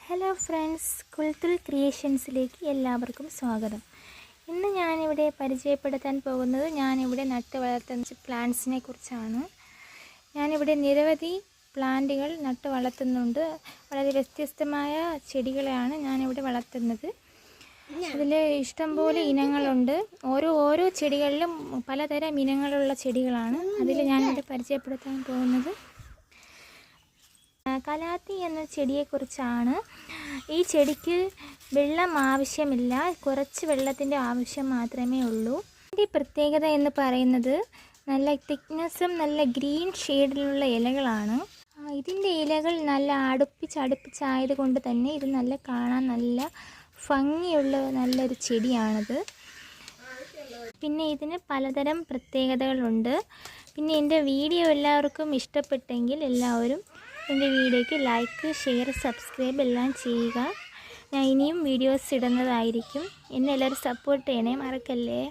Hello friends, കുൽത്തുൽ ക്രിയേഷൻസിലേക്ക് എല്ലാവർക്കും സ്വാഗതം. ഇന്ന് ഞാനിവിടെ പരിചയപ്പെടുത്താൻ പോകുന്നത് ഞാനിവിടെ നട്ട് വളർത്തുന്ന പ്ലാന്റ്സിനെ കുറിച്ചാണ്. ഞാനിവിടെ നിരവധി പ്ലാന്റുകൾ നട്ട് വളർത്തുന്നുണ്ട്. വളരെ വ്യത്യസ്തമായ ചെടികളാണ് ഞാനിവിടെ വളർത്തുന്നത്. അതിൽ ഇഷ്ടംപോലെ ഇനങ്ങളുണ്ട്. ഓരോ ചെടികളിലും പലതരം ഇനങ്ങളുള്ള ചെടികളാണ് അതിൽ ഞാനിവിടെ പരിചയപ്പെടുത്താൻ പോകുന്നത്. കലാത്തി എന്ന ചെടിയെക്കുറിച്ചാണ്. ഈ ചെടിക്ക് വെള്ളം ആവശ്യമില്ല, കുറച്ച് വെള്ളത്തിൻ്റെ ആവശ്യം മാത്രമേ ഉള്ളൂ. ഇതിൻ്റെ പ്രത്യേകത എന്ന് പറയുന്നത് നല്ല തിക്നെസ്സും നല്ല ഗ്രീൻ ഷെയ്ഡിലുള്ള ഇലകളാണ്. ഇതിൻ്റെ ഇലകൾ നല്ല അടുപ്പിച്ചായത് കൊണ്ട് തന്നെ ഇത് കാണാൻ നല്ല ഭംഗിയുള്ള നല്ലൊരു ചെടിയാണിത്. പിന്നെ ഇതിന് പലതരം പ്രത്യേകതകളുണ്ട്. പിന്നെ എൻ്റെ വീഡിയോ എല്ലാവർക്കും ഇഷ്ടപ്പെട്ടെങ്കിൽ എല്ലാവരും എൻ്റെ വീഡിയോയ്ക്ക് ലൈക്ക്, ഷെയർ, സബ്സ്ക്രൈബ് എല്ലാം ചെയ്യുക. ഞാൻ ഇനിയും വീഡിയോസ് ഇടുന്നതായിരിക്കും. എന്നെ എല്ലാവരും സപ്പോർട്ട് ചെയ്യണേ, മറക്കല്ലേ.